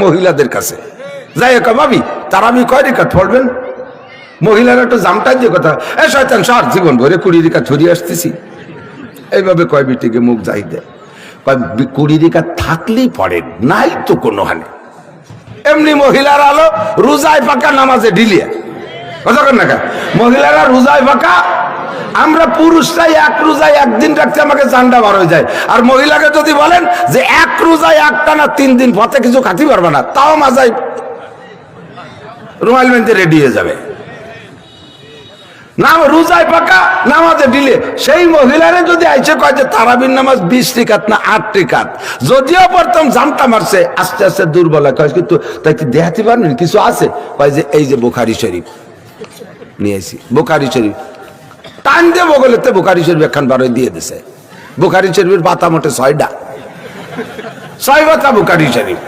মহিলাদের কাছে যাই হোক ভাবি তারাবি কয় রেখাত পড়বেন? মহিলারা একটু জামটাই দিয়ে কথা, এ শয়তান সর, জীবন ভরে 20 রেখাত ছড়িয়ে আসতেছি, এইভাবে কয় বিটিকে মুখ যাই দেয়। কয় 20 রেখাত থাকলেই পড়েন, নাই তো কোনো হানে। এমনি মহিলারা আলো রোজায় ফাঁকা, নামাজে ঢিলিয়া কথা কর না কা। মহিলারা রোজায় ফাঁকা, আমরা পুরুষরাই এক রোজায় একদিন রাখতে আমাকে জান্ডা বার হয়ে যায়। আর মহিলাকে যদি বলেন যে এক রোজায় একটা না 3 দিন পথে কিছু খাতি পারবে না, তাও মাজায় রুমাল বেঁধে রেডি হয়ে যাবে। না রোজায় পাকা, নামাজে ঢিলে। সেই মহিলারা যদি আইসে কয় যে তারাবির নামাজ 20 রেখাত না 8 রেখাত, যদিও প্রথম জানটা মারছে, আস্তে আস্তে দুর্বল হয়, কিন্তু তাই কি দেখাতে পারেন কিছু আছে? কয় যে এই যে বুখারী শরীফ নিয়েছি, বুখারী শরীফ টান দিয়ে বগলেতে বুখারী শরীফ একখান বারোয় দিয়ে দিছে। বুখারী শরীফের পাতা মোটে 6টা, 6 পাতা বুখারী শরীফ।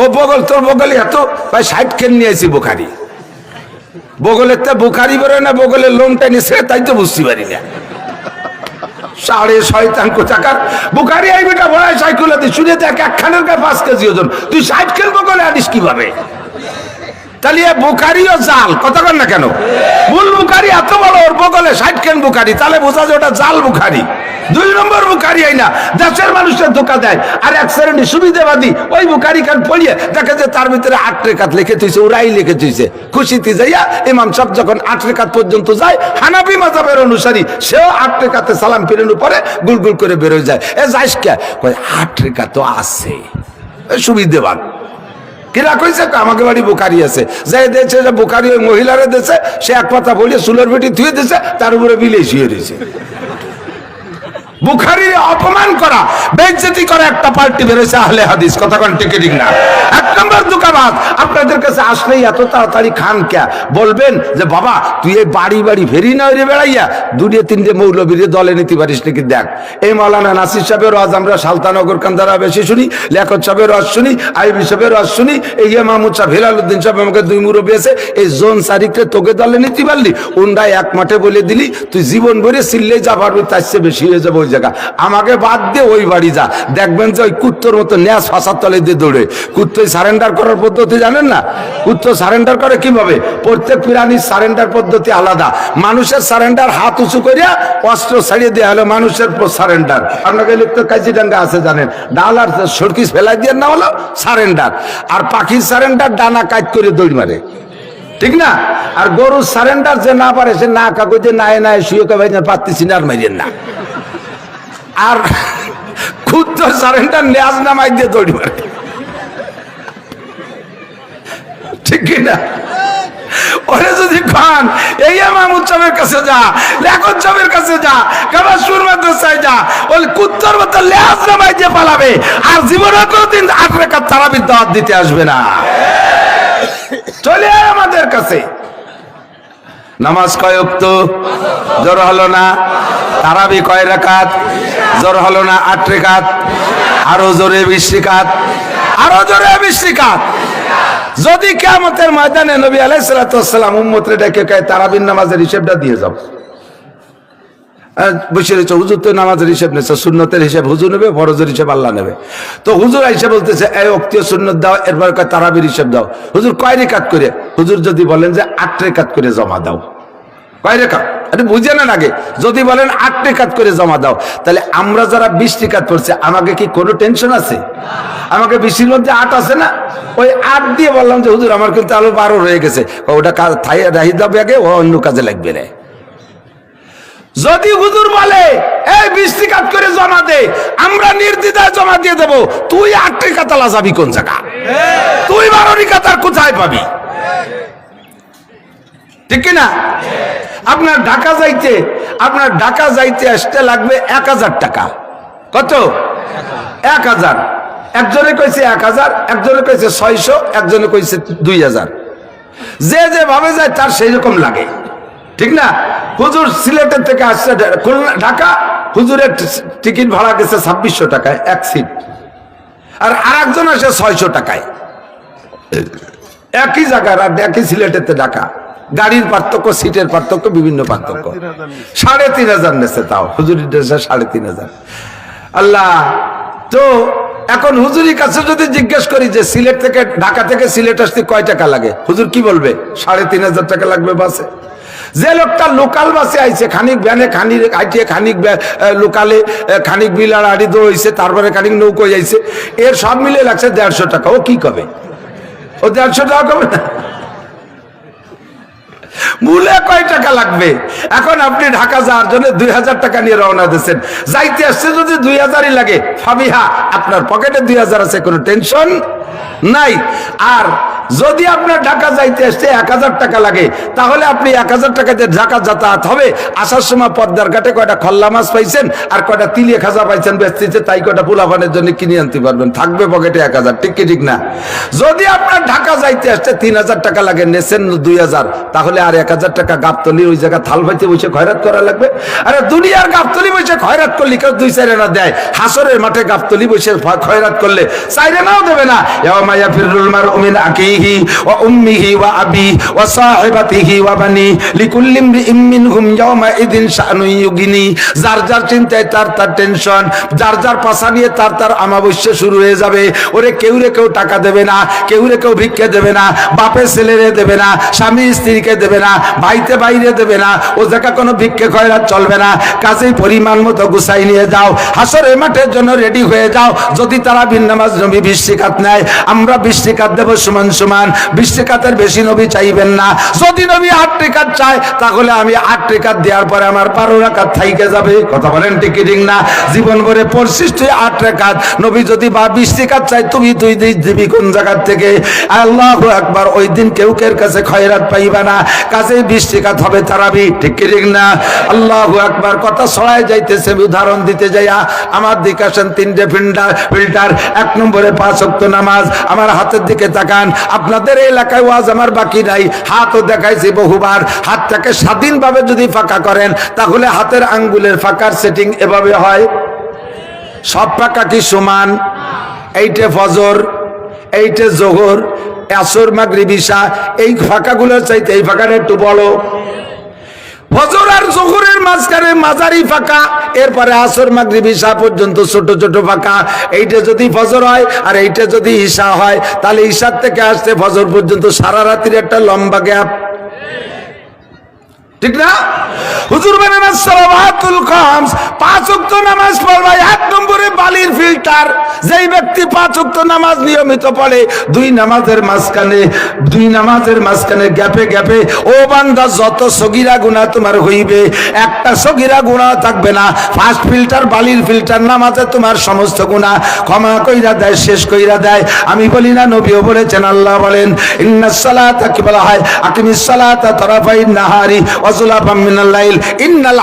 ও বগল তোর বগলে এত, ভাই 60 খেন নিয়েছি বুখারী। বগলের তে বুখারী বেরোয় না, বগলের লোমটা নিছে, তাই তো বুঝতে পারি না। 6.5 টাকার বুখারী এই বেটা ভরায় সাইকুলাতে শুনে দেখ, একখানের গায়ে 5 কেজি ওজন, তুই 60 খেন বগলে আনিস কিভাবে? তাহলে বুখারীও জাল, কথা কর না কেন? মূল বুখারী এত বড়, ওর বগলে 60 খেন বুখারী, তাহলে বোঝা যায় ওটা জাল বুখারী। 2 নম্বর বুখারী আইনা দেশের মানুষের ধোকা দেয়। আর এক শ্রেণী সুবিধাবাদী ওই বুখারী খান পড়িয়ে দেখে যে তার ভিতরে 8 রেখাত লিখে থইছে, ওরাই লিখে থইছে। খুশিতে যাইয়া ইমাম সাহেব যখন 8 রেখাত পর্যন্ত যায়, হানাফি মাযহাবের অনুসারী সেও 8 রেখাতে সালাম ফিরানোর পরে গুলগুল করে বের হয়ে যায়। এ যাইস কে? কয় 8 রেখাত তো আছে, সুবিধাবান। কিরা কইছে? আমাকে বাড়ি বুখারী আছে, যাই দিয়েছে যে বুখারী ওই মহিলারে দিয়েছে, সে এক পাতা বলিয়ে চুলের বেটি ধুয়ে দিয়েছে, তার উপরে বিলে শুয়ে রয়েছে। বুখারীর অপমান করা, বেইজ্জতি করা একটা পার্টি বেরোছে আহলে হাদিস, কথা কোন ঠিক ঠিক না? 1 নম্বর দুকাবাজ। আপনাদের কাছে আসলেই এত তাড়াতাড়ি খান কে? বলবেন যে বাবা তুই এই বাড়ি বাড়ি ফেরি না রে বেড়াইয়া 2-3 মৌলবীর দলে নিতে পারিস নাকি? দেখ, এই মাওলানা নাসির সাহেবের ওয়াজ আমরা সালতানগর কান্দারা বেশি শুনি, লিয়াকত সাহেবের ওয়াজ শুনি, আইবি সাহেবের ওয়াজ শুনি, এই মাহমুদ সাহেব, হেলালুদ্দিন সাহেব আমাকে 2 মুরব্বী আছে, এই জোন সারিককে তোকে দলে নিতে পারলি, ওনরাই এক মাঠে বলে দিলি তুই জীবন ভরে চিল্লে যা পারবি, তার চেয়ে বেশি হয়ে যাবে ওই জায়গা। আমাকে বাদ দিয়ে ওই বাড়ি যা, দেখবেন যে ওই কুত্তর মতো ন্যাস ফাঁসার তলে দিয়ে দৌড়ে। কুত্তই সারেন্ডার করার পদ্ধতি জানেন না? কুত্ত সারেন্ডার করে কিভাবে? প্রত্যেক প্রাণীর সারেন্ডার পদ্ধতি আলাদা। মানুষের সারেন্ডার হাত উঁচু করিয়া অস্ত্র ছাড়িয়ে দেওয়া হলো মানুষের সারেন্ডার। আপনাকে লিখতে কাজিডাঙ্গা আছে জানেন, ডাল আর সরকিস ফেলাই দিয়ে না হলো সারেন্ডার। আর পাখির সারেন্ডার ডানা কাজ করে দৌড় মারে, ঠিক না? আর গরুর সারেন্ডার যে না পারে সে না কাগজে নাই নাই শুয়ে ভাই পারতেছি না আর মারিয়েন না। আর ক্ষুদ্র সারেন্ডার ন্যাজ নামাই দিয়ে দৌড়ি মারে, ঠিক কিনা? ওরে যদি খান এই মাহমুদ সাহেবের কাছে যা, লিয়াকত সাহেবের কাছে যা, কাবাসুর মাদ্রাসায় যা, ওই কুত্তর মতো ন্যাজ নামাই দিয়ে পালাবে। আর জীবনে কোনদিন 8 রেখাত তারাবির দাওয়াত দিতে আসবে না। চলে আয় আমাদের কাছে। নামাজ কয় ওয়াক্ত? জোর হলো না? তারাবি কয় রাকাত? জোর হলো না? 8 রেখাত। আরো জোরে 20 রেখাত, আরো জোরে 20 রেখাত। যদি কিয়ামতের ময়দানে নবী আলাইহিস সালাতু ওয়াস সালাম উম্মতরে ডেকে কয় তারাবির নামাজের হিসাবটা দিয়ে যাও, বসে রয়েছে, হুজুর তো নামাজের হিসাব নেছে, সুন্নতের হিসাব হুজুর নেবে, ফরজের হিসাব আল্লাহ নেবে। তো হুজুর আইসা বলতেছে এই ওয়াক্তীয় সুন্নত দাও, এরপর কয় তারাবির হিসাব দাও। হুজুর কয় রেখাত করে? হুজুর যদি বলেন যে 8 রেখাত করে জমা দাও, কয় রেখাত? আরে বুঝে নেন আগে। যদি বলেন 8 রেখাত করে জমা দাও, তাহলে আমরা যারা 20 রেখাত পড়ছে আমাকে কি কোনো টেনশন আছে? আমাকে 20-এর মধ্যে 8 আছে না? ওই 8 দিয়ে বললাম যে হুজুর আমার কিন্তু আলো 12 রয়ে গেছে, ওটা রাহি দাও আগে, ও অন্য কাজে লাগবে না। যদি হুজুর বলে এই 20 রেখাত করে জমা দে, আমরা নির্দ্বিধায় জমা দিয়ে দেব। তুই 8 রেখাত আলা যাবি কোন জায়গা? তুই 12 রেখাত আর কোথায় পাবি? ঠিক কিনা? আপনার ঢাকা যাইতে আসতে লাগবে 1000 টাকা। কত? 1000। একজনে কইছে 1000, একজনে কইছে 600, একজনে কইছে 2000। যে যে ভাবে যায় তার সেই রকম লাগে, ঠিক না? হুজুর সিলেটের থেকে আসছে ঢাকা, হুজুরের টিকিট ভাড়া গেছে 2600 টাকায় 1 সিট, আর আরেকজন আসে 600 টাকায়। একই জায়গার আর একই সিলেটের ঢাকা, গাড়ির পার্থক্য, সিটের পার্থক্য, বিভিন্ন পার্থক্য। 3500 নেছে, তাও হুজুরের দেশে 3500। আল্লাহ, তো এখন হুজুরের কাছে যদি জিজ্ঞেস করি যে সিলেট থেকে ঢাকা থেকে সিলেট আসতে কয় টাকা লাগে, হুজুর কি বলবে? 3,500 টাকা লাগবে বাসে। যে লোকটা লোকাল বাসে আইছে, খানিক ভ্যানে খানিক আইছে, খানিক লোকালে খানিক বিলার আড়ি দৌড়াইছে, তারপরে খানিক নৌকোয় যাইছে, এর সব মিলে লাগছে 150 টাকা। ও কি কবে? ও 150 টাকা কবে না? মূলে কয় টাকা লাগবে? এখন আপনি ঢাকা যাওয়ার জন্য 2000 টাকা নিয়ে রওনা দিচ্ছেন, যাইতে আসছে যদি 2000ই লাগে, ফাবিহা, আপনার পকেটে 2000 আছে, কোনো টেনশন নাই। আর যদি আপনার ঢাকা যাইতে আসতে 1000 টাকা লাগে, তাহলে আপনি 1000 টাকাতে ঢাকা যাতায়াত হবে। আসার সময় পদ্মার ঘাটে কয়টা খল্লা মাছ পাইছেন আর কয়টা তিলিয়ে খাজা পাইছেন বেচতেছে, তাই কয়টা পোলাপানের জন্য কিনে আনতে পারবেন, থাকবে পকেটে 1000। ঠিক কি ঠিক না? যদি আপনার ঢাকা যাইতে আসতে 3000 টাকা লাগে, নেছেন 2000, তাহলে আর 1000 টাকা গাবতলি ওই জায়গা থাল ভাইতে বসে খয়রাত করা লাগবে। আরে দুনিয়ার গাবতলি বসে খয়রাত করলে কেউ 2-4 আনা দেয়, হাসরের মাঠে গাবতলি বসে খয়রাত করলে 4 আনাও দেবে না। ইয়াউমা ইয়াফিরুল মারউ মিন আখিহি ওয়া উম্মিহি ওয়া আবি ওয়া সাহিবাতিহি ওয়া বানি লিকুল্লি ইমরিইম মিনহুম ইয়াউমা ইদিন শানুন ইউগিনি। যার যার চিন্তায় তার তার টেনশন, যার যার পাশা নিয়ে তার তার আমাবস্যা শুরু হয়ে যাবে। ওরে কেউ রে কেউ টাকা দেবে না, কেউ রে কেউ ভিক্ষে দেবে না, বাপে ছেলেরে দেবে না, স্বামী স্ত্রীকে দেবে না, ভাইতে বাইরে দেবে না, ও জায়গা কোনো ভিক্ষে খয়রাত চলবে না। কাজেই পরিমাণ মতো গুছাই নিয়ে যাও, হাসরের মাঠের জন্য রেডি হয়ে যাও। যদি তারা বিন নামাজ নবী 20 রাকাত নেয়, আমরা 20 রাকাত দেব সমান সমান। 20 রাকাতের বেশি নবী চাইবেন না। যদি নবী 8 রাকাত চায়, তাহলে আমি 8 রাকাত দেওয়ার পরে আমার 12 রাকাত থাইকে যাবে। কথা বলেন ঠিক কি ঠিক না? জীবন ভরে পড়ছিস তুই 8 রাকাত, নবী যদি 20 রাকাত চাই, তুই দিবি কোন জায়গা থেকে? আল্লাহু আকবার। ওই দিন কেউ কের কাছে খয়রাত পাইবা না, কাজে 20 রাকাত হবে তারাবি। ঠিক কি ঠিক না? আল্লাহু আকবার। কথা ছড়ায় যাইতেছে, উদাহরণ দিতে যাইয়া আমার দিকে আসেন 3টে ফিল্টার। 1 নম্বরে 5 ওয়াক্ত নামাজ। আমার হাতের দিকে তাকান। আপনাদের এলাকায় ওয়াজ আমার বাকি নাই, হাতও দেখাইছি বহুবার। হাতটাকে স্বাধীনভাবে যদি ফাঁকা করেন, তাহলে হাতের আঙ্গুলের ফাঁকার সেটিং এভাবে হয়। সব ফাঁকা কি সমান? এইটে ফজর, এইটে জোহর, আসর, মাগরিব, ইশা, এই ফাঁকাগুলোর চাইতে এই ফাঁকাটা একটু বড়। ফজর আর জোহরের মাঝখানে মাঝারি ফাঁকা, এরপরে আসর, মাগরিব, ইশা পর্যন্ত ছোট ছোট ফাঁকা। এইটা যদি ফজর হয় আর এইটা যদি ইশা হয়, তাহলে ইশার থেকে আসতে ফজর পর্যন্ত সারা রাতের একটা লম্বা গ্যাপ। ঠিক না? হুজুর বলেন সালাওয়াতুল খামস, 5 ওয়াক্ত নামাজ পড়বা। 1 নম্বরে বালির ফিল্টার। যেই ব্যক্তি 5 ওয়াক্ত নামাজ নিয়মিত পড়ে, দুই নামাজের মাঝখানে গ্যাপে গ্যাপে, ও বান্দা, যত সগীরা গুনাহ তোমার হইবে, একটা সগীরা গুনাহ থাকবে না। ফার্স্ট ফিল্টার, বালির ফিল্টার, নামাজে তোমার সমস্ত গুনাহ ক্ষমা কইরা দেয়, শেষ কইরা দেয়। আমি বলি না, নবীও বলেছেন, আল্লাহ বলেন, ইন্নাস সালাতা, কি বলা হয়, আকিমিস সালাতা তারাফাইন নাহারি ওয়াজুলাফাম মিনাল লাইল ইন্নাল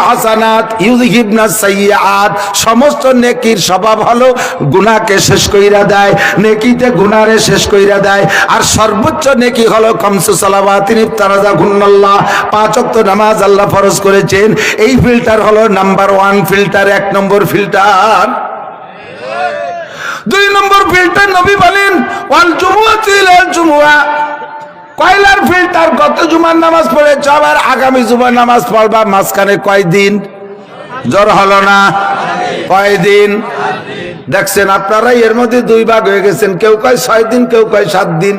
হাসানাত ইউযহিবনাস সাইয়্যাত। সমস্ত নেকির স্বভাব হলো গুনাহকে শেষ কইরা দেয়, নেকিতে গুনাহরে শেষ কইরা দেয়। আর সর্বোচ্চ নেকি হলো খামসু সালাওয়াতিন ইফতারাযাহুন্নাল্লাহ, 5 ওয়াক্ত নামাজ আল্লাহ ফরজ করেছেন। এই ফিল্টার হলো নাম্বার 1 ফিল্টার, 1 নম্বর ফিল্টার। 2 নম্বর ফিল্টার নবী বলেন ওয়াল জুমুআতু ইলাল জুমুআ। কয়লার ফিল্টার, কত জুমার নামাজ পড়েছ, আবার আগামী জুমার নামাজ পড়বা, মাঝখানে কয়দিন? জ্বর হলো না? কয়দিন? দেখছেন আপনারা এর মধ্যে 2 ভাগ হয়ে গেছেন, কেউ কয় 6 দিন, কেউ কয় 7 দিন।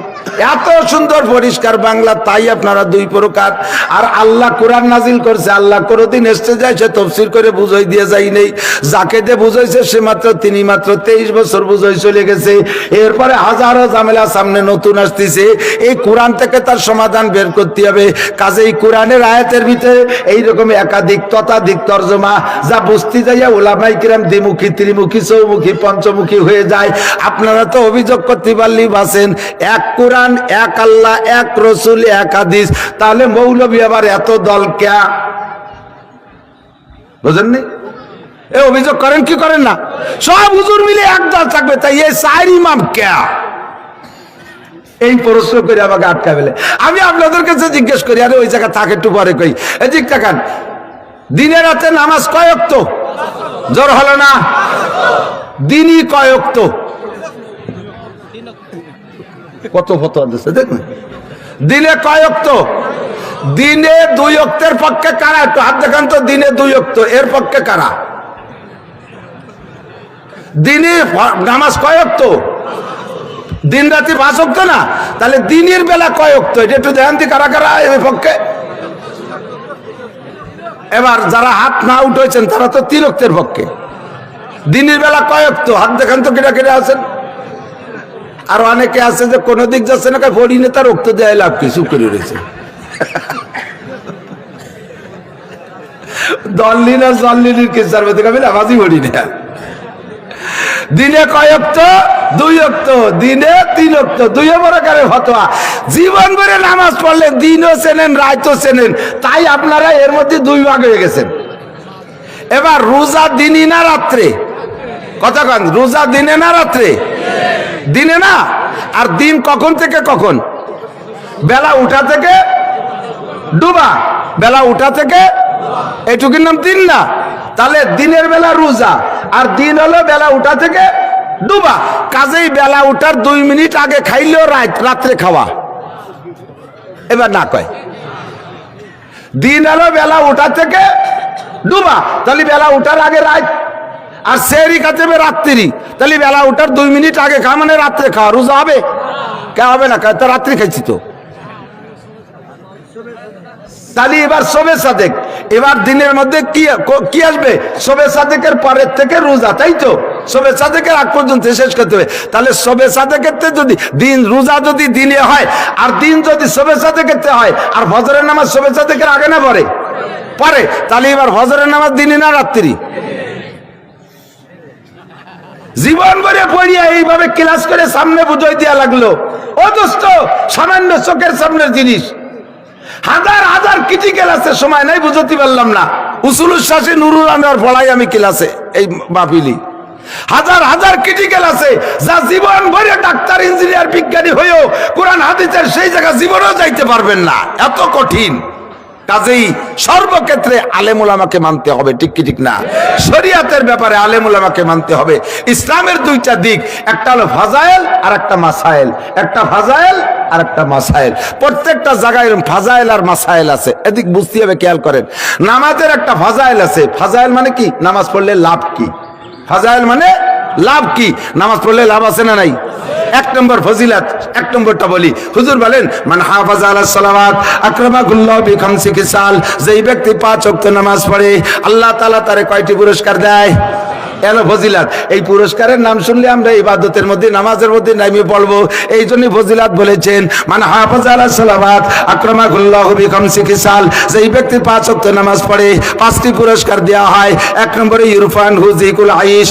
এত সুন্দর পরিষ্কার বাংলা, তাই আপনারা 2 প্রকার। আর আল্লাহ কোরআন নাজিল করছে, আল্লাহ কোনদিন এসে যায় সে তফসির করে বুঝাই দিয়ে যাই নেই। যাকে দিয়ে বুঝাইছে সে তিনি মাত্র 23 বছর বুঝাই চলে গেছে। এরপরে হাজারো ঝামেলা সামনে নতুন আসতেছে। এই কোরআন থেকে তার সমাধান বের করতে হবে। কাজেই কোরআনের আয়াতের ভিতরে এইরকম একাধিক ততাধিক তর্জমা, যা বুঝতে যাইয়া ওলামায়ে কিরাম দ্বিমুখী, ত্রিমুখী, চৌমুখী, পঞ্চমুখী হয়ে যায়। আপনারা তো অভিযোগ করতে পারলেই বাঁচেন, এক কোরআন, এক আল্লাহ, এক রসুল, এক হাদিস, তাহলে মৌলবী আবার এত দল ক্যা? বুঝেননি? এ অভিযোগ করেন কি করেন না? সব হুজুর মিলে এক দল থাকবে, তাই এই 4 ইমাম ক্যা? এই প্রশ্ন করে আমাকে আটকা ফেলে। আমি আপনাদের কাছে জিজ্ঞেস করি, আরে ওই জায়গা থাকে একটু পরে কই, এদিক তাকান। দিনে রাতে নামাজ কয় ওয়াক্ত? জ্বর হলো না? দিনই কয় ওয়াক্ত? কত ফতোয়া দিচ্ছে দেখুন। দিনে কয় ওয়াক্ত? দিনে 2 ওয়াক্তের পক্ষে কারা? একটু হাত দেখান তো। দিনে 2 ওয়াক্ত, এর পক্ষে কারা? দিনে নামাজ কয় ওয়াক্ত? দিন রাতে 5 ওয়াক্ত না? তাহলে দিনের বেলা কয় ওয়াক্ত এটা একটু দেখেন তো কারা কারা এর পক্ষে। এবার যারা হাত না উঠেছেন তারা তো 3 ওয়াক্তের পক্ষে। দিনের বেলা কয় ওয়াক্ত হাত দেখান তো, কেটে কেটে আছেন। আর অনেকে আছে যে কোন দিক যাচ্ছে না, বড়ি নেতা রক্ত দেয় লাভ কি, চুপ করে রয়েছে। দললি না জল্লির কেসার মধ্যে আমি নামাজই পড়ি না। দিনে কয় ওয়াক্ত? 2 ওয়াক্ত। দিনে 3 ওয়াক্ত। 2 প্রকারের ফতোয়া। জীবন ভরে নামাজ পড়লে দিনও চেনেন রাতও চেনেন, তাই আপনারা এর মধ্যে 2 ভাগ হয়ে গেছেন। এবার রোজা দিনই না রাত্রে? কথা কন, রোজা দিনে না রাত্রে? দিনে না। আর দিন কখন থেকে কখন? বেলা উঠা থেকে ডুবা। বেলা উঠা থেকে এটুকুর নাম দিন না? তাহলে দিনের বেলা রোজা, আর দিন হলো বেলা উঠা থেকে ডুবা। কাজেই বেলা উঠার 2 মিনিট আগে খাইলেও রাত্রে খাওয়া। এবার না কয় দিন হলো বেলা উঠা থেকে ডুবা, তাহলে বেলা উঠার আগে রাত। আর সেহরি খাতে রাত্রি, তাহলে বেলা উঠার 2 মিনিট আগে খাওয়া মানে রাত্রে খাওয়া। রোজা হবে? কে হবে না? তো রাত্রি খাইছি তো। তাহলে এবার শবে সাদেক, এবার দিনের মধ্যে কি আসবে? শবে সাদেকের পরের থেকে রোজা, তাই তো? শবে সাদেকের আগ পর্যন্ত শেষ করতে হবে। তাহলে শবে সাদেকের যদি দিন, রোজা যদি দিনে হয়, আর দিন যদি শবে সাদেকের হয়, আর ফজরের নামাজ শবে সাদেকের আগে না পরে? পরে। তাহলে এবার ফজরের নামাজ দিনে না রাত্রি? জীবন ভরে পড়িয়া এইভাবে ক্লাস করে সামনে বুঝাই দেওয়া লাগলো। ও দোস্ত, সামান্য চোখের সামনের জিনিস। হাজার হাজার ক্রিটিক্যাল আছে, সময় নাই বুঝতে পারলাম না। উসুলুল শাসি নুরুল আনোয়ার পড়াই আমি ক্লাসে এই মাহফিলি। হাজার হাজার ক্রিটিক্যাল আছে, যা জীবন ভরে ডাক্তার ইঞ্জিনিয়ার বিজ্ঞানী হয়েও কোরআন হাদিসের সেই জায়গা জীবনেও যাইতে পারবেন না, এত কঠিন। কাজেই সর্বক্ষেত্রে আলেম উলামাকে মানতে হবে, ঠিক কি ঠিক না? শরিয়াতের ব্যাপারে আলেম উলামাকে মানতে হবে। ইসলামের 2টা দিক, একটা হলো ফাজাইল আর একটা মাসাইল। একটা ফাজাইল আর একটা মাসাইল। প্রত্যেকটা জায়গায় এরকম ফাজাইল আর মাসাইল আছে, এদিক বুঝতে হবে, খেয়াল করেন। নামাজের একটা ফাজাইল আছে। ফাজাইল মানে কি? নামাজ পড়লে লাভ কি? ফাজাইল মানে লাভ কি? নামাজ পড়লে লাভ আছে না নাই? 1 নম্বর ফজিলত, 1 নম্বরটা বলি। হুজুর বলেন, মান হাফাজা আলাস সালাওয়াত আকরামাহুল্লাহ বিখামসি খিসাল। যেই ব্যক্তি 5 ওয়াক্ত নামাজ পড়ে, আল্লাহ তাআলা তারে কয়টি পুরস্কার দেয়? এলো ফজিলাত। এই পুরস্কারের নাম শুনলে আমরা ইবাদতের মধ্যে, নামাজের মধ্যে নামিয়ে পড়বো। এই জন্য ফজিলাত বলেছেন, মান হাফাজা আলাস সালাওয়াত আকরামাহুল্লাহ বিখামসি খিসাল। যেই ব্যক্তি 5 ওয়াক্ত নামাজ পড়ে, 5টি পুরস্কার দেওয়া হয়। 1 নম্বরে ইরফান হুজিকুল আইশ,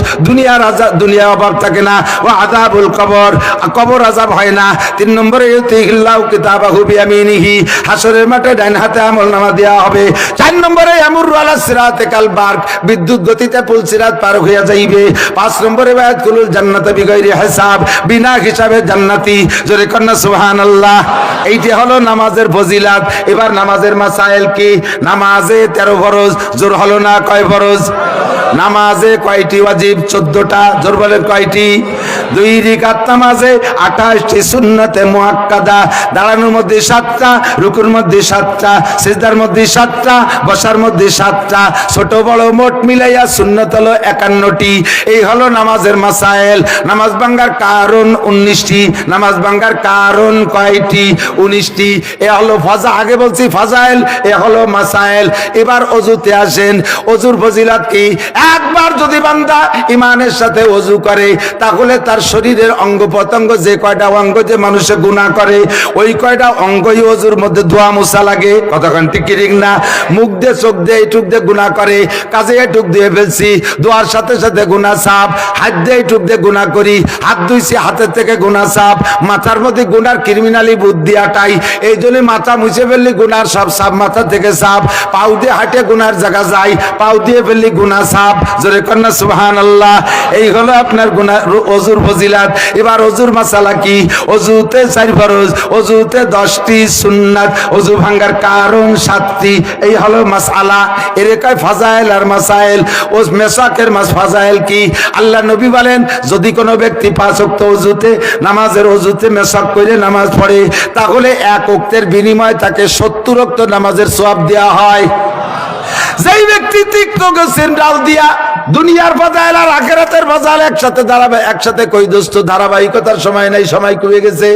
দুনিয়ার অভাব থাকে না। ও আযাবুল কবর, কবর আযাব হয় না। 3 নম্বরে ইউতিহিল্লাহু কিতাবাহু বিয়ামিনিহি, হাসরের মাঠে ডান হাতে আমলনামা দেওয়া হবে। 4 নম্বরে ইয়ামুরু আলাস সিরাতে কাল বারক, বিদ্যুৎ গতিতে পুল সিরাত পার হয়ে যাইবে। 5 নম্বরে বায়াদখুলুল জান্নাতা বিগাইরি হিসাব, বিনা হিসাবে জান্নাতি। জোরে কন্না সুবহানাল্লাহ। এইটা হলো নামাজের ফজিলাত। এবার নামাজের মাসাইল কি? নামাজে 13 ফরজ। জোর হলো না? কয় ফরজ? নামাজে কয়টি ওয়াজিব? 14টা। জোর বলেন কয়টি? 2 রাকাত নামাজে 28টি সুন্নতে মুআক্কাদা। দাঁড়ানোর মধ্যে 7টা, রুকুর মধ্যে 7টা, সিজদার মধ্যে 7টা, বসার মধ্যে 7টা। ছোট বড় মোট মিলাইয়া সুন্নত হলো 51টি। এই হলো নামাজের মাসাইল। নামাজ ভাঙ্গার কারণ 19টি। নামাজ ভাঙ্গার কারণ কয়টি? 19টি। এ হলো ফাজা, আগে বলছি ফাজাইল, এ হলো মাসাইল। এবার ওযুতে আসেন। ওযুর ফজিলত কি? একবার যদি বান্দা ইমানের সাথে ওযু করে, তাহলে তার শরীরের অঙ্গ প্রত্যঙ্গ, যে কয়টা অঙ্গ যে মানুষে গুনাহ করে, ওই কয়টা অঙ্গই ওযুর মধ্যে ধোয়া মোছা লাগে। কতক্ষণ ঠিক কি ঠিক না? মুখ দিয়ে, চোখ দিয়ে, এইটুক দিয়ে গুনাহ করে, কাজে এইটুক দিয়ে ফেলছি, দোয়ার সাথে সাথে গুনাহ সাফ। হাত দিয়ে এইটুক দিয়ে গুনাহ করি, হাত ধুইছি, হাতের থেকে গুনাহ সাফ। মাথার মধ্যে গুনার ক্রিমিনালি বুদ্ধি আটাই, এই জন্য মাথা মুছে ফেললি গুনার সব সাফ, মাথা থেকে সাফ। পাউ দিয়ে হাঁটে গুনার জায়গা যায়, পাউ দিয়ে ফেললি গুনাহ সাফ। জোরে কন্না সুবহানাল্লাহ। এই হলো আপনার গুনাহ ওযুর ফজিলাত। এবার ওযুর মাসালা কি? ওযুতে 4 ফরজ, ওযুতে 10টি সুন্নাত, ওযু ভাঙ্গার কারণ 7টি। এই হলো মাসালা। এর কয় ফাজাইল আর মাসাইল। ও মেসাকের ফাজাইল কি? আল্লাহ নবী বলেন, যদি কোনো ব্যক্তি 5 ওয়াক্ত ওযুতে, নামাজের ওযুতে মেসাক করে নামাজ পড়ে, তাহলে 1 ওয়াক্তের বিনিময়ে তাকে 70 ওয়াক্ত নামাজের সওয়াব দেওয়া হয়। যেই ব্যক্তি তিক্ত গাছের ডাল দিয়া দুনিয়ার ফাজাইল আর আখিরাতের ফাজাইল একসাথে দাঁড়াবে, একসাথে কই দোস্ত, ধারাবাহিকতার সময় নাই, সময় কমে গেছে।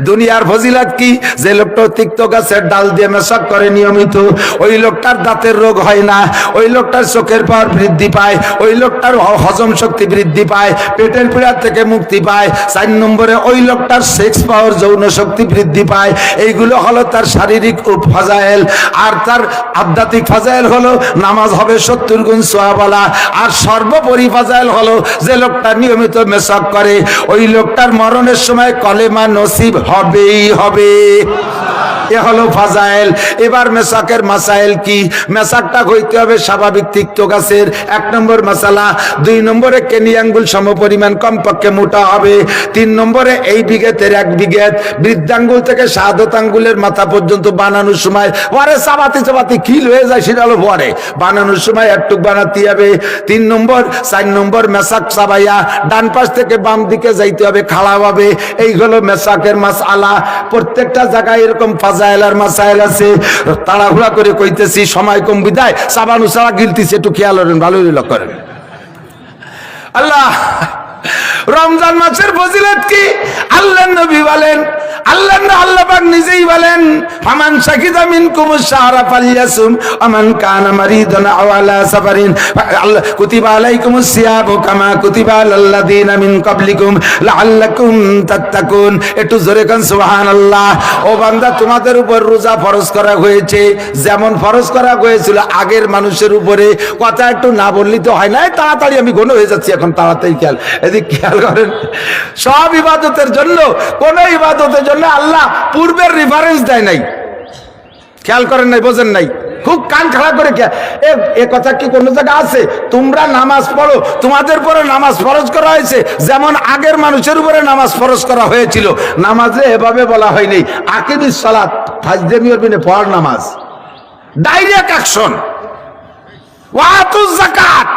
দুনিয়ার ফজিলত কি? যে লোকটা তিক্ত গাছের ডাল দিয়ে মেশাক করে নিয়মিত, ওই লোকটার দাঁতের রোগ হয় না, ওই লোকটার চোখের পাওয়ার বৃদ্ধি পায়, ওই লোকটার হজম শক্তি বৃদ্ধি পায়, পেটের পীড়া থেকে মুক্তি পায়। 4 নম্বরে ওই লোকটার সেক্স পাওয়ার, যৌন শক্তি বৃদ্ধি পায়। এইগুলো হলো তার শারীরিক ফাজাইল। আর তার আধ্যাত্মিক ফাজাইল হলো নামাজ হবে 70 গুণ সওয়াবওয়ালা। আর সর্বোপরি ফাজাইল হলো যে লোকটা নিয়মিত মেশাক করে, ওই লোকটার মরণের সময় কলেমা নসিব হবেই হবে। এ হলো ফাজাইল। এবার মেশাকের মাসাইল কি? মেশাকটা হইতে হবে স্বাভাবিক তিক্ত গাছের, 1 নম্বর মাসালা। 2 নম্বরে কেনি আঙ্গুল সমপরিমাণ কমপক্ষে মোটা হবে। 3 নম্বরে এই বিঘেতের 1 বিঘেত বৃদ্ধাঙ্গুল থেকে শাহাদত আঙ্গুলের মাথা পর্যন্ত বানানোর সময় ওরে চাবাতি চাবাতি খিল হয়ে যায়, সেটা হলো পরে বানানোর সময় একটুক বানাতে হবে। 3 নম্বর 4 নম্বর মেশাক চাবাইয়া ডান পাশ থেকে বাম দিকে যাইতে হবে খাড়া হবে। এই হলো মেশাকের মাসআলা। প্রত্যেকটা জায়গায় এরকম ফাজাইল আর মাসাইল আছে। তাড়াহুড়া করে কইতেছি, সময় কম বিদায় সাবানু ছাড়া গিলতিছে, একটু খেয়াল করেন, ভালো করেন। আল্লাহ রমজান মাসের ফজিলত কি? আল্লাহ নবী বলেন, আল্লাহ পাক নিজেই বলেন, ফামান শাহিদা মিনকুমুশ শাহরা ফালইয়াসুম আমান কানা মারিদান আও আলা সাফারিন কুতিবা আলাইকুমুস সিয়ামু কামা কুতিবা আলাল্লাযিনা মিন ক্বাবলিকুম লাআল্লাকুম তাত্তাকুন। একটু জোরে কান সুবহানাল্লাহ। ও বান্দা, তোমাদের উপর রোজা ফরজ করা হয়েছে যেমন ফরজ করা হয়েছিল আগের মানুষের উপরে। কথা একটু না বললি তো হয় না। তাড়াতাড়ি আমি ঘন হয়ে যাচ্ছি এখন, তাড়াতাড়ি খেয়াল, এদিক খেয়াল করেন। সব ইবাদতের জন্য, কোন ইবাদতের জন্য আল্লাহ পূর্বের রেফারেন্স দেয় নাই। খেয়াল করেন নাই, বোঝেন নাই? খুব কান খাড়া করে এ কথা কি কোন জায়গা আছে? তোমরা নামাজ পড়ো, তোমাদের পরে নামাজ ফরজ করা হয়েছে যেমন আগের মানুষের উপরে নামাজ ফরজ করা হয়েছিল। নামাজে এভাবে বলা হয়নি আকিমিস সালাত ফাজদামির বিনে পড় নামাজ, ডাইরেক্ট অ্যাকশন। ওয়াতুজ যাকাত,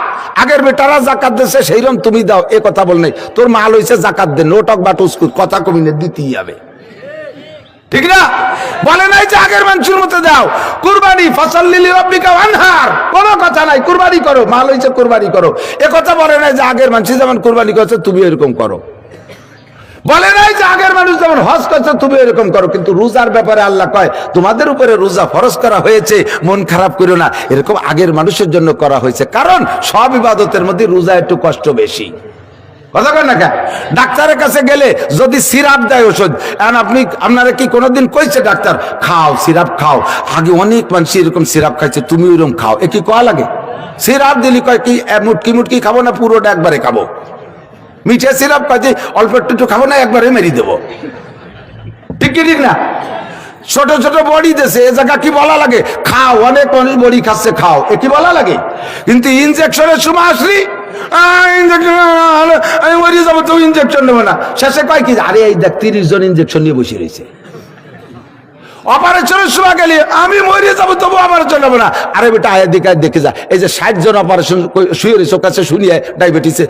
আগের বেটারা জাকাত দিচ্ছে সেইরকম তুমি দাও, এ কথা বল নাই। তোর মাল হইছে জাকাত দে, নোটক বা টুসকুট, কথা কমিনে দিতেই হবে, ঠিক না? বলে নাই যে আগের মানুষের মতো দাও। কুরবানি ফাসাল্লি লিরাব্বিকা ওয়ানহার, কোনো কথা নাই, কুরবানি করো, মাল হইছে কুরবানি করো। এ কথা বলে নাই যে আগের মানুষ যেমন কুরবানি করছে তুমি এরকম করো। বলে নাই যে আগের মানুষ যেমন হজ করছে তুমি এরকম করো। কিন্তু রোজার ব্যাপারে আল্লাহ কয় তোমাদের উপরে রোজা ফরজ করা হয়েছে, মন খারাপ করো না, এরকম আগের মানুষের জন্য করা হয়েছে। কারণ সব ইবাদতের মধ্যে রোজা একটু কষ্ট বেশি। কথা কয় না কেন? ডাক্তারের কাছে গেলে যদি সিরাপ দেয় ওষুধ, আপনারা কি কোনোদিন কইছে ডাক্তার খাও সিরাপ খাও? আগে অনেক মানুষ এরকম সিরাপ খাইছে, তুমি ওরকম খাও, এ কি কয়া লাগে? সিরাপ দিলি কয় কি মুটকি মুটকি খাবো না, পুরোটা একবারে খাবো। মিঠে সিরাপ কাজে অল্প একটু খাবো না, একবারে মেরি দেবো, ঠিক কি ঠিক না? ছোট ছোট বড়ি দেশে এ জায়গা কি বলা লাগে? খাও, অনেক মানুষ বড়ি খাচ্ছে, খাও, এ কি বলা লাগে? কিন্তু ইনজেকশনের সময় আসলি আমি মরে যাবো, তো ইনজেকশন নেবো না। শেষে কয় কি, আরে এই দেখ 30 জন ইনজেকশন নিয়ে বসে রয়েছে। অপারেশনের সময় গেলে আমি মরে যাবো, তবু অপারেশন নেবো না। আরে বেটা আয় দিকে দেখে যা, এই যে 60 জন অপারেশন শুয়ে রয়েছে, কাছে শুনিয়ে ডায়াবেটিসে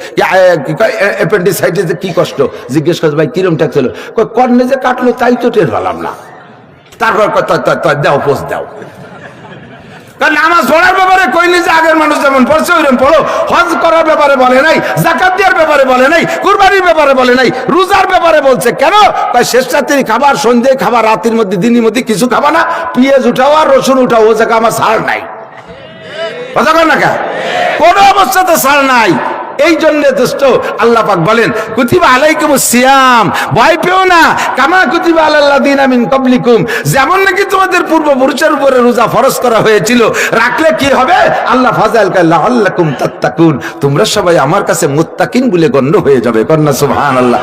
অ্যাপেন্ডিসাইটিসে কি কষ্ট জিজ্ঞেস করছে, ভাই কিরম ট্যাক্স হলো? কর্নে যে কাটলো তাই তো টের পেলাম না। তারপর দাও পোস্ট দাও। নামাজ পড়ার ব্যাপারে কইনি যে আগের মানুষ যেমন পড়ছে ওইরকম পড়ো। হজ করার ব্যাপারে বলে নাই, যাকাত দেওয়ার ব্যাপারে বলে নাই, কুরবানির ব্যাপারে বলে নাই, রোজার ব্যাপারে বলছে। কেন? শেষ রাত্রি খাবার, সন্ধ্যে খাবার, রাতের মধ্যে দিনের মধ্যে কিছু খাবা না, পেঁয়াজ উঠাও আর রসুন উঠাও, ও জায়গা আমার ছাড় নাই। কথা কর না কেন? কোন অবস্থাতে ছাড় নাই। এই জন্য দোস্ত আল্লাহ পাক বলেন কুতিবা আলাইকুমুস সিয়াম, ভয় পেও না, কামা কুতিবা আলাল্লাযিনা মিন ক্বাবলিকুম, যেমন নাকি তোমাদের পূর্বপুরুষের উপরে রোজা ফরজ করা হয়েছিল। রাখলে কি হবে? আল্লাহ ফাজাইল কা লাআল্লাকুম তাত্তাকুন, তোমরা সবাই আমার কাছে মুত্তাকিন বলে গণ্য হয়ে যাবে। কন্না সুবহানাল্লাহ।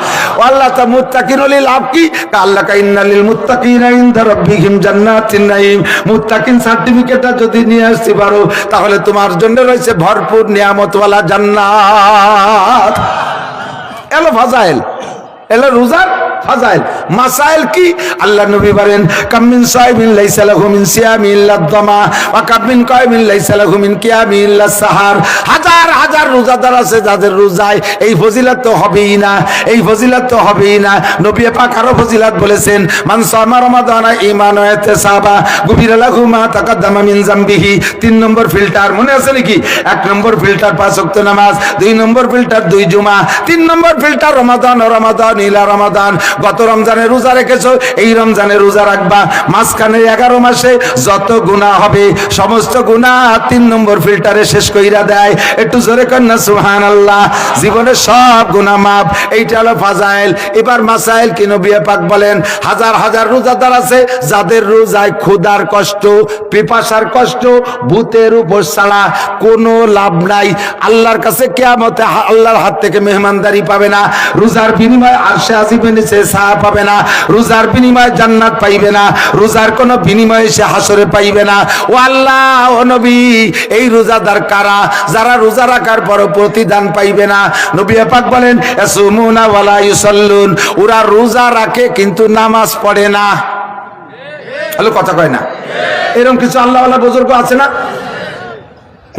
আল্লাহ তা মুত্তাকিন হলে লাভ কি? আল্লাহ কা ইন্নালিল মুত্তাকিনা ইনদা রাব্বিহিম জান্নাতিন নাঈম, মুত্তাকিন সার্টিফিকেটটা যদি নিয়ে আসতে পারো তাহলে তোমার জন্য রয়েছে ভরপুর নিয়ামতওয়ালা জান্নাত। এলো ফাজাইল, এলো রোজার ফাজাইল। মাসাইল কি? আল্লাহ নবী বলেন কামিন সাইমিন লাইসা লাহু মিন সিয়ামি ইল্লা দামা ওয়া কামিন কাইমিন লাইসা লাহু মিন কিয়ামি ইল্লা সাহার। হাজার হাজার রোজাদার আছে যাদের রোজায় এই ফজিলত তো হবেই না, এই ফজিলত তো হবেই না। নবী পাক আরো ফজিলত বলেছেন মান সামা রমাদানা ঈমানান ওয়া ইহতিসাবা গুফিরা লাহু মা তাকাদ্দামা মিন যামবিহি। 3 নম্বর ফিল্টার মনে আছে নাকি? 1 নম্বর ফিল্টার 5 ওয়াক্ত নামাজ, 2 নম্বর ফিল্টার 2 জুমা, 3 নম্বর ফিল্টার রমাদান ও রমাদান ইলা রমাদান। গত রমজানে রোজা রেখেছো, এই রমজানে রোজা রাখবা। মাঝখানে 11 মাসে যত গুনাহ হবে সমস্ত গুনাহ 3 নম্বর ফিল্টারে শেষ কইরা দেয়। একটু জোরে কর না সুবহানাল্লাহ। জীবনের সব গুনাহ মাফ। এইটা হলো ফাজাইল। এবার মাসাইল কি? নবী পাক বলেন হাজার হাজার রোজাদার আছে যাদের রোজায় ক্ষুধার কষ্ট, পিপাসার কষ্ট, ভূতের উপর ছাড়া কোনো লাভ নাই। আল্লাহর কাছে কিয়ামতে আল্লাহর হাত থেকে মেহমানদারি পাবে না। রোজার বিনিময়ে আরশে আজিমের নিচে ছায়া পাবে না। রোজার বিনিময়ে জান্নাত পাইবে না। রোজার কোনো বিনিময়ে সে হাসরে পাইবে না। ও আল্লাহ, ও নবী, এই রোজাদার কারা? যারা রোজা রাখার পর প্রতিদান পাইবে না। নবী পাক বলেন ইয়াসুমুনা ওয়ালা ইউসাল্লুন। ওরা রোজা রাখে কিন্তু নামাজ পড়ে না। হ্যালো, কথা কয় না? এরকম কিছু আল্লাহওয়ালা বুজুর্গ আছে না?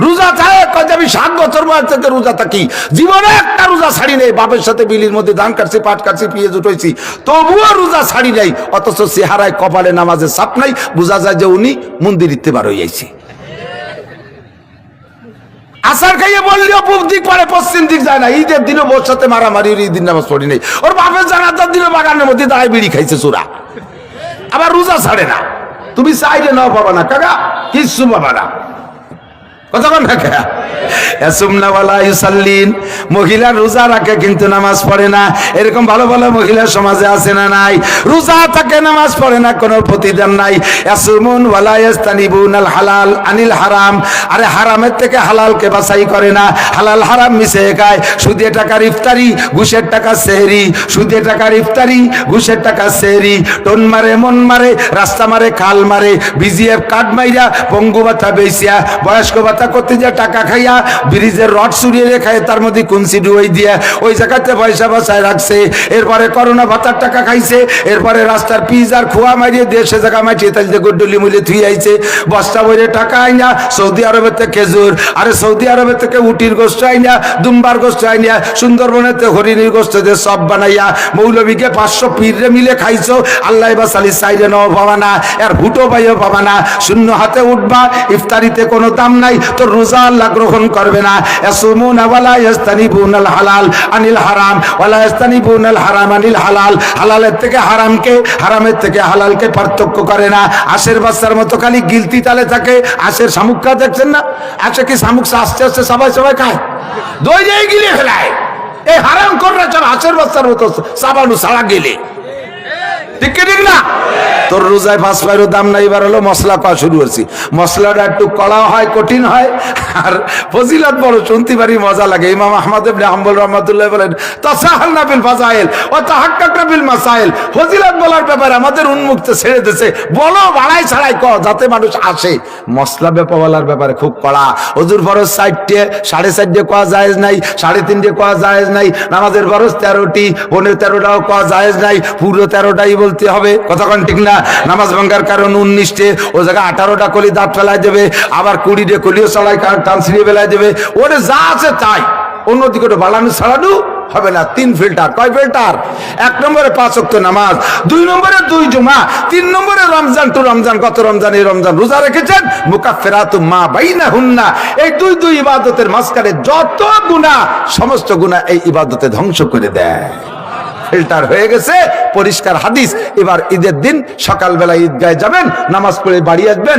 রোজা চায় কয় আমি 7 বছর বয়স থেকে রোজা থাকি, জীবনে একটা রোজা ছাড়ি নেই। বাপের সাথে বিলির মধ্যে ধান কাটছি, পাট কাটছি, পেঁয়াজ উঠাইছি, তবুও রোজা ছাড়ি নাই। অথচ চেহারায় কপালে নামাজের ছাপ নাই। বোঝা যায় যে উনি মন্দির ইত্তে বার হয়ে যাইছে। আসার খাইয়ে বললেও পূব দিক পারে, পশ্চিম দিক যায় না। ঈদের দিনও বোর সাথে মারামারি, ঈদের নামাজ পড়ি নেই। ওর বাপের জানাজার দিনও বাগানের মধ্যে দাঁড়ায় বিড়ি খাইছে চোরা, আবার রোজা ছাড়ে না। তুমি চাইলে নাও পাবা না কাকা, কিচ্ছু পাবা না। মহিলা রোজা রাখে কিন্তু নামাজ পড়ে না। এরকম ভালো ভালো মহিলা সমাজে আছে না নাই? রোজা থাকে নামাজ পড়ে না, কোনো প্রতিদান নাই। ইয়াসুমুন ওয়ালা ইয়াস্তানিবুনাল হালাল আনিল হারাম। আরে হারামের থেকে হালালকে বাছাই করে না, হালাল হারাম মিশিয়ে খায়। সুদের টাকার ইফতারি, ঘুষের টাকা সেহরি, সুদের টাকার ইফতারি, ঘুষের টাকা সেহরি। টোন মারে, মন মারে, রাস্তা মারে, খাল মারে, বিজিএফ কার্ড মাইরা, পঙ্গু ভাতা বেচিয়া, বয়স্ক ভাতা করতে যে টাকা খাইয়া, ব্রিজের রড চুরিয়ে খায়, তার মধ্যে কুঞ্চি ডুবাই দিয়ে ওই জায়গাতে পয়সা বাঁচায় রাখছে। এরপরে করোনা ভাতার টাকা খাইছে। এরপরে রাস্তার পিজ আর খোয়া মারিয়ে দিয়ে সে জায়গা মাটিয়ে তাই গুড্ডলি মুলে থুই আইছে। বস্তা বইরে টাকা আইনা সৌদি আরবের থেকে খেজুর, আরে সৌদি আরবের থেকে উটির গোস্ত আইনা, দুম্বার গোস্ত আইনা, সুন্দরবনের থেকে হরিণীর গোস্ত দিয়ে সব বানাইয়া মৌলবীকে 500 পীররে মিলে খাইছো। আল্লাহ বাসালি সাইডে নাও পাবা না, এর ভুটো পাইও পাবা না। শূন্য হাতে উঠবা, ইফতারিতে কোনো দাম নাই। তো রোজা আল্লাহ গ্রহণ করবে না। ইয়াসুমুনা ওয়ালা ইয়াস্তানিবুনাল হালাল আনিল হারাম ওয়ালা ইয়াস্তানিবুনাল হারাম আনিল হালাল। হালালের থেকে হারামকে, হারামের থেকে হালালকে পার্থক্য করে না। আশের বাচ্চার মতো খালি গিলতি তালে থাকে। আশের শামুকটা দেখছেন না? আচ্ছা কি শামুক আস্তে আস্তে সবাই সবাই খায়, দই দিয়ে গিলে ফেলায়। এই হারাম করে চল আশের বাচ্চার মতো সাবানু সারা গেলে, ঠিক ঠিক না? তোর রোজায় 5 পায়েরও দাম নাই। এবার হলো মশলা পাওয়া শুরু করছি। মশলাটা একটু কড়া হয়, কঠিন হয়, আর ফজিলত বড়, শুনতে পারি মজা লাগে। ইমাম আহমদ ইবনে হাম্বল রাহমাতুল্লাহ বলেন তাসাহালনা বিল ফাজাইল ওয়া তাহাক্কাকনা বিল মাসাইল। ফজিলত বলার ব্যাপারে আমাদের উন্মুক্ত ছেড়ে দিয়েছে, বলো বাড়াই ছাড়াই ক, যাতে মানুষ আসে। মশলা বলার ব্যাপারে খুব কড়া। হুজুর ফরজ 4টে, 4.5 কোয়া জায়েজ নাই, 3.5 কোয়া জায়েজ নাই। নামাজের ফরজ 13টি, 13টাও কোয়া জায়েজ নাই, পুরো 13টাই বলতে হবে। কতক্ষণ ঠিক না? নামাজ ভাঙ্গার কারণ 19টে, ও জায়গায় 18টা কলি দাঁত ফেলাই দেবে, আবার 20টে কলিও চড়াই টান ছিঁড়িয়ে ফেলাই দেবে। ওরে যা আছে তাই, অন্যদিকে ওটা বাড়ানো ছাড়ানো হবে না। 3 ফিল্টার। কয় ফিল্টার? 1 নম্বরে 5 ওয়াক্ত নামাজ, 2 নম্বরে 2 জুমা, 3 নম্বরে রমজান টু রমজান। গত রমজান এই রমজান রোজা রেখেছেন, মুকাফফিরাতুম মা বাইনাহুন্না। এই 2 ইবাদতের মাঝখানে যত গুনাহ, সমস্ত গুনাহ এই ইবাদতে ধ্বংস করে দেয়। ফিল্টার হয়ে গেছে, পরিষ্কার হাদিস। এবার ঈদের দিন সকালবেলা ঈদগাহে যাবেন, নামাজ পড়ে বাড়ি আসবেন।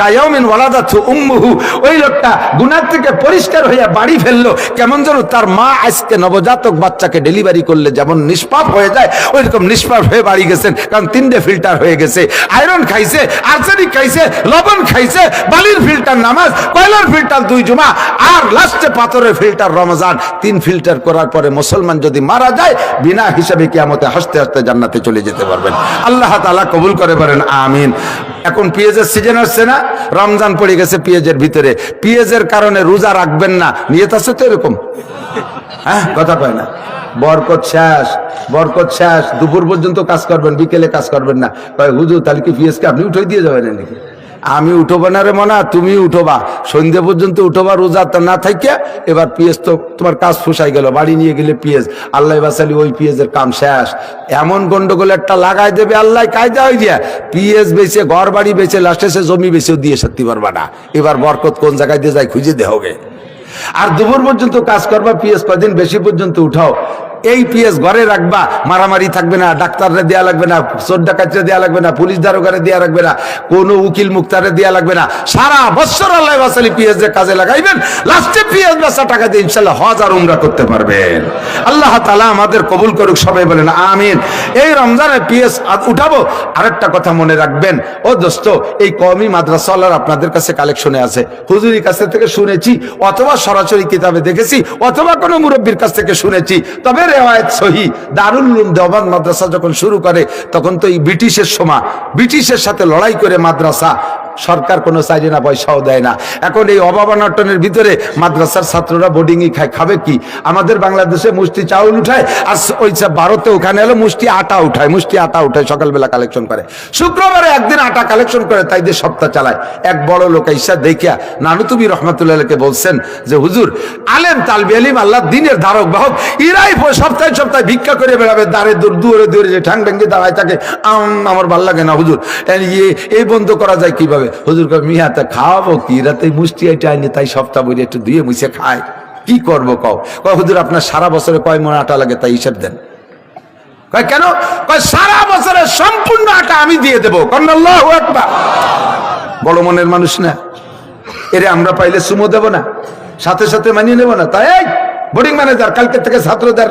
কায়াউমিন ওয়ালাদাতহু উম্মুহু। ওই লোকটা গুনাহ থেকে পরিষ্কার হয়ে বাড়ি ফেললো, কেমন যেন তার মা আজকে নবজাতক বাচ্চাকে ডেলিভারি করলে যেমন নিষ্পাপ হয়ে যায়, ওই রকম নিষ্পাপ হয়ে বাড়ি গেছেন। কারণ 3টে ফিল্টার হয়ে গেছে। আয়রন খাইছে, আর্সেনিক খাইছে, লবণ খাইছে, বালির ফিল্টার নামাজ, কয়লার ফিল্টার 2 জুমা, আর লাস্টে পাথরের ফিল্টার রমজান। 3 ফিল্টার করার পরে মুসলমান যদি মারা যায়, বিনা হিসাবে কিয়ামতে হাসতে হাসতে জান্নাতে চলে যেতে পারবেন। আল্লাহ তাআলা কবুল করে বলেন আমিন। এখন পেঁয়াজের সিজন আসছে না? রমজান পড়ে গেছে পেঁয়াজের ভিতরে। পেঁয়াজের কারণে রোজা রাখবেন না, নিয়ত আছে তো এরকম? হ্যাঁ, কথা কয় না। বরকত শেষ, বরকত শেষ। দুপুর পর্যন্ত কাজ করবেন, বিকেলে কাজ করবেন না। হুজুর তাহলে কি পিএসকে আপনি উঠে দিয়ে যাবেন নাকি? আমি উঠোবা না রে মনা, তুমি উঠোবা, সন্ধ্যে পর্যন্ত উঠোবা, রোজা না থাকিয়া। এবার পিএস তো তোমার কাজ ফুসাই গেল, বাড়ি নিয়ে গেলে পিএস, আল্লাহ বাসালি ওই পিএসের কাম শেষ। এমন গন্ডগোল একটা লাগাই দেবে আল্লাহ, কায়দা হয়ে দিয়া পিএস বেচে, ঘর বাড়ি বেচে, লাস্টে সে জমি বেচেও দিয়ে সত্যি পারবা না। এবার বরকত কোন জায়গায় দিয়ে যায় খুঁজে দেওয়া হবে। আর দুপুর পর্যন্ত কাজ করবা, পিএস কদিন বেশি পর্যন্ত উঠাও। এই পিএস ঘরে রাখবা, মারামারি থাকবে না, ডাক্তাররে দেয়া লাগবে না, চোর ডাকাতরে দেয়া লাগবে না, পুলিশ দারোগারে দেয়া লাগবে না, কোনো উকিল মুক্তারে দেয়া লাগবে না। সারা বছর আল্লাহ বাসালি পিএস এর কাজে লাগাইবেন, লাস্টে পিএস বেচা টাকা দিয়ে ইনশাআল্লাহ হজ আর উমরা করতে পারবেন। আল্লাহ তাআলা আমাদের কবুল করুক, সবাই বলেন আমিন। এই রমজানে পিএস উঠাবো। আরেকটা কথা মনে রাখবেন ও দোস্ত, এই কওমি মাদ্রাসাওয়ালার আপনাদের কাছে কালেকশনে আছে, হুজুরের কাছ থেকে শুনেছি, অথবা সরাসরি কিতাবে দেখেছি, অথবা কোনো মুরব্বীর কাছ থেকে শুনেছি। তবে রেওয়ায়েত সহি, দারুল উলুম দেওবন্দ মাদ্রাসা যখন শুরু করে তখন তো এই ব্রিটিশের সময়, ব্রিটিশের সাথে লড়াই করে মাদ্রাসা, সরকার কোনো চাইলে না, পয়সাও দেয় না। এখন এই অভাবানটনের ভিতরে মাদ্রাসার ছাত্ররা বোর্ডিংই খায়, খাবে কি? আমাদের বাংলাদেশে মুষ্টি চাউল উঠায়, আর ওই ভারতে ওখানে এলো মুষ্টি আটা উঠায়, মুষ্টি আটা উঠায়, সকালবেলা কালেকশন করে, শুক্রবারে একদিন আটা কালেকশন করে, তাই দিয়ে সপ্তাহ চালায়। এক বড় লোক ঈসা দেখিয়া নানুতুবি রহমতুল্লাহকে বলছেন যে হুজুর, আলেম তালবি আলিম আল্লাহ দিনের ধারক বাহক, ইরাই সপ্তাহে সপ্তাহে ভিক্ষা করে বেড়াবে, দাঁড়ে দুয়ারে দুয়ারে যে ঠ্যাং ভেঙ্গে দাঁড়ায় থাকে, আমার ভাল লাগে না হুজুর, এই বন্ধ করা যায় কিভাবে? হুজুর কয় মিয়াতে খাওয়াবো কি, রাতে মুষ্টি এটা আইনি, তাই সপ্তাহ বই একটু ধুয়ে মুছে খায়, কি করবো কও? কয় হুজুর আপনার সারা বছরে কয় মণ আটা লাগে তাই হিসাব দেন। কয় কেন? কয় সারা বছরে সম্পূর্ণ আটা আমি দিয়ে দেবো। আল্লাহু আকবার। বড় মনের মানুষ না, এরে আমরা পাইলে সুমো দেব না, সাথে সাথে মানিয়ে নেব না? তাই বোর্ডিং ম্যানেজার কালকে থেকে ছাত্রদের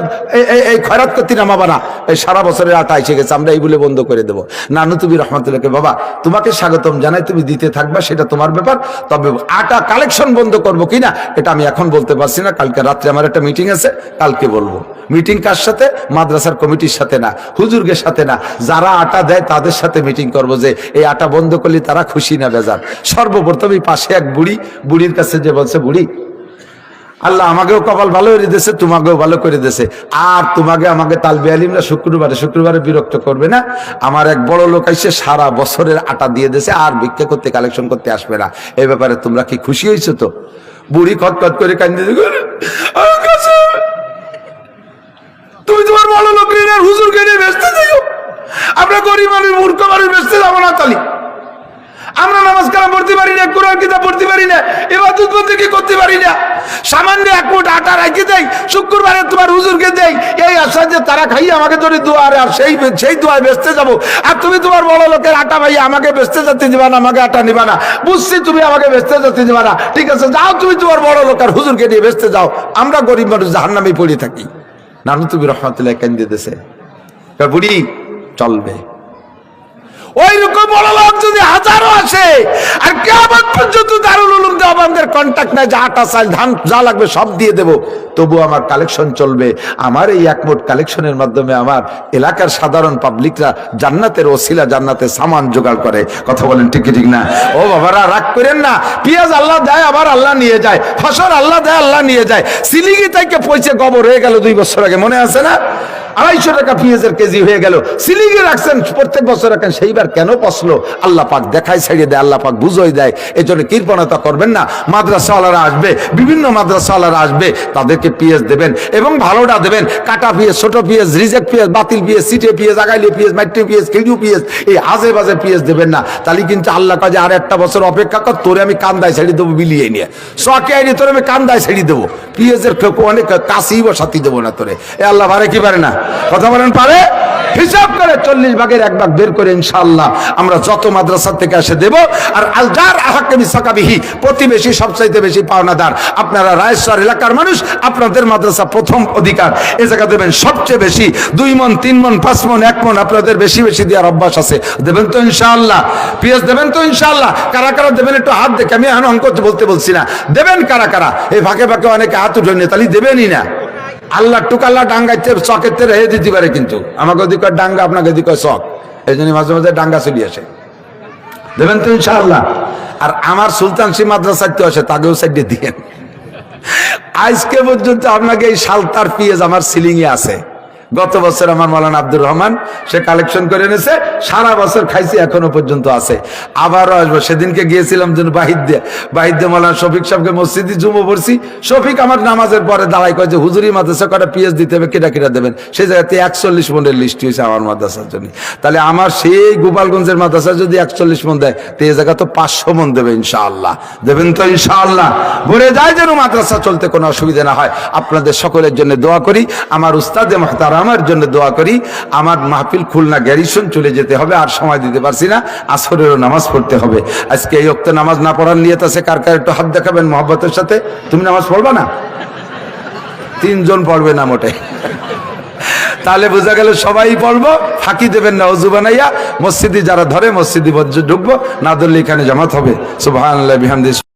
এই খয়রাত করতে নামাবা না, এই সারা বছরের আটা এসে গেছে, আমরা এই বলে বন্ধ করে দেবো। নানুতুবি রহমতুল্লাহকে, বাবা তোমাকে স্বাগতম জানাই, তুমি দিতে থাকবা, সেটা তোমার ব্যাপার, তবে আটা কালেকশন বন্ধ করবো কিনা এটা আমি এখন বলতে পারছি না, কালকে রাত্রে আমার একটা মিটিং আছে, কালকে বলবো। মিটিং কার সাথে? মাদ্রাসার কমিটির সাথে না, হুজুরদের সাথে না, যারা আটা দেয় তাদের সাথে মিটিং করবো যে এই আটা বন্ধ করলে তারা খুশি না বেজার। সর্বপ্রথম এই পাশে এক বুড়ির কাছে যে বলছে, বুড়ি আল্লাহ আমাকেও কপাল ভালো করে দিয়েছে, তোমাকেও ভালো করে দিয়েছে, আর তোমাকে আমাকে তালবি আলিমরা শুক্রবারে বিরক্ত করবে না। আমার এক বড় লোক এসে সারা বছরের আটা দিয়ে দিয়েছে, আর ভিক্ষা করতে কালেকশন করতে আসবে না। এই ব্যাপারে তোমরা কি খুশি হয়েছো? তো বুড়ি খটখট করে কান্দে, তুমি তোমার বড় লোক হুজুরকে নিয়ে বেচতে যাও, আমরা গরিব মানুষ মূর্খ মানুষ বেচতে যাবো না? তালি আমরা নামাজ কালাম পড়তে পারি না, কোরআন কিতাব পড়তে পারি না, ইবাদত বন্দেগী করতে পারি না, সামান্য এক মুঠ আটা রাখি দেই, শুক্রবারে তোমার হুজুরকে দেই, এই আশা যে তারা খাইয়ে আমাকে ধরে দোয়া, আর সেই দোয়ায় বেচতে যাবো। আর তুমি তোমার বড় লোকের আটা ভাই আমাকে বেচতে যেতে দিবা না, আমাকে আটা নিবা না, বুঝছি তুমি আমাকে বেচতে যেতে দিবা না, ঠিক আছে যাও, তুমি তোমার বড় লোকের হুজুরকে নিয়ে বেচতে যাও, আমরা গরিব মানুষ জাহান্নামে পড়ে থাকি। নানুতুবি রহমতুল্লাহ কেন্দ্রে দিয়েছে, বুড়ি চলবে। ওই রকম বড় লোক যদি হাজারো আসে, আর কিয়ামত পর্যন্ত দারুল উলুম দেওবন্দের কন্টাক্ট নাই, যা আটা চাল ধান যা লাগবে সব দিয়ে দেবো, তবু আমার কালেকশন চলবে। আমার এই একমোট কালেকশনের মাধ্যমে আমার এলাকার সাধারণ পাবলিকরা জান্নাতের ওসিলা, জান্নাতের সামান জোগাড় করে। কথা বলেন ঠিক ঠিক না? ও বাবারা রাগ করেন না, পেঁয়াজ আল্লাহ দেয় আবার আল্লাহ নিয়ে যায়, ফসল আল্লাহ দেয় আল্লাহ নিয়ে যায়। সিলিগি থেকে পয়সা কবর হয়ে গেল 2 বছর আগে, মনে আছে না? 250 টাকা পেঁয়াজের কেজি হয়ে গেল, সিলিগি রাখছেন প্রত্যেক বছর রাখেন, সেইবার কেন পচলো? আল্লাহ পাক দেখায় ছাড়িয়ে দেয়, আল্লাহ পাক বুঝোই দেয়। এই জন্য কৃপণতা করবেন না। মাদ্রাসাওয়ালারা আসবে, বিভিন্ন মাদ্রাসাওয়ালারা আসবে, তাদেরকে পেঁয়াজ দেবেন এবং ভালোটা দেবেন। কাটা পেঁয়াজ, ছোট পেঁয়াজ, রিজেক্ট পেঁয়াজ, বাতিল পেঁয়াজ, সিটে পেঁয়াজ, আগাইলে পেঁয়াজ, মাইটে পেঁয়াজ, খেজু পেঁয়াজ, এই আজে বাজে পেঁয়াজ দেবেন না। তাহলে কিন্তু আল্লাহ কাজে আর একটা বছর অপেক্ষা কর, তোরে আমি কান্দায় ছেড়ে দেবো, বিলিয়ে নিয়ে শখে আইনি তোরে আমি কান্দায় ছেড়ে দেবো, পেঁয়াজের অনেক কাছেই বসাতে দেবো না তোরে। এ আল্লাহ পারে কি পারে না? কথা বলেন পারে? হিসাব করে 40 ভাগের 1 ভাগ বের করে ইনশাআল্লাহ আমরা যত মাদ্রাসা থেকে আসে দেব। আর আলজার আহাক্কে বিসাকাবিহি, প্রতিবেশী সবচাইতে বেশি পাওনাদার। আপনারা রায়সর এলাকার মানুষ, আপনাদের মাদ্রাসা প্রথম অধিকার, এ জায়গা দেবেন সবচেয়ে বেশি। 2 মণ 3 মণ 5 মণ 1 মণ আপনাদের বেশি বেশি দেওয়ার অভ্যাস আছে, দেবেন তো ইনশাআল্লাহ? পেঁয়াজ দেবেন তো ইনশাআল্লাহ? কারা কারা দেবেন একটু হাত দেখে, আমি এখন অঙ্ক বলতে বলছি না, দেবেন কারা কারা? এই ফাঁকে ফাঁকে অনেকে হাত উঠেন, তাহলে দেবেনই না। আল্লাহ টুকাল্লা ডাঙ্গাইতে চকেতে রেহে দিতে পারে, কিন্তু আমাকে ওদিকে ডাঙ্গা, আপনাকে ওদিকে চক, এই জন্য মাঝে মাঝে ডাঙ্গা চলে আসে। দেবেন তো ইনশাআল্লাহ? আর আমার সুলতান সি মাদ্রাসা আসে, তাকেও সাইডে দিয়েন, আজকে পর্যন্ত আপনাকে এই সালতার পিএস আমার সিলিংয়ে আছে। গত বছর আমার মাওলানা আব্দুর রহমান সে কালেকশন করে এনেছে, সারা বছর খাইছি, এখনো পর্যন্ত আছে। আবারও আসবো। সেদিনকে গিয়েছিলাম যেন বাহির দিয়ে মাওলানা শফিক সাহেবকে মসজিদে জুমো পড়ছি। শফিক আমার নামাজের পরে দাঁড়াই কয় যে হুজুরি মাদ্রাসা কটা পিএস দিতে হবে, কেটা দেবেন। সেই জায়গাতে 41 মনের লিস্ট হয়েছে আমার মাদ্রাসার জন্য। তাহলে আমার সেই গোপালগঞ্জের মাদ্রাসা যদি 41 মন দেয়, তো এই জায়গা তো 500 মন দেবে ইনশাআল্লাহ। দেবেন তো ইনশাআল্লাহ? ভরে যায় যেন মাদ্রাসা চলতে কোনো অসুবিধা না হয়। আপনাদের সকলের জন্য দোয়া করি, আমার উস্তাদে মুহতারাম আমার জন্য দোয়া করি। আমার মাহফিল খুলনা গ্যারিসন চলে যেতে হবে, আর সময় দিতে পারছি না। আসরেরও নামাজ পড়তে হবে। আজকে এই ওয়াক্তে নামাজ না পড়ার নিয়ত আছে কার কার? একটু হাত দেখাবেন মহব্বতের সাথে। তুমি নামাজ পড়বা না? 3 জন পড়বে না মোটে। তাহলে বোঝা গেল সবাই পড়বো, ফাঁকি দেবেন না। ওযু বানাইয়া মসজিদে যারা ধরে মসজিদে ঢুকবো, না ধরলে এখানে জামাত হবে। সুবহানাল্লাহ বিহামদিহি।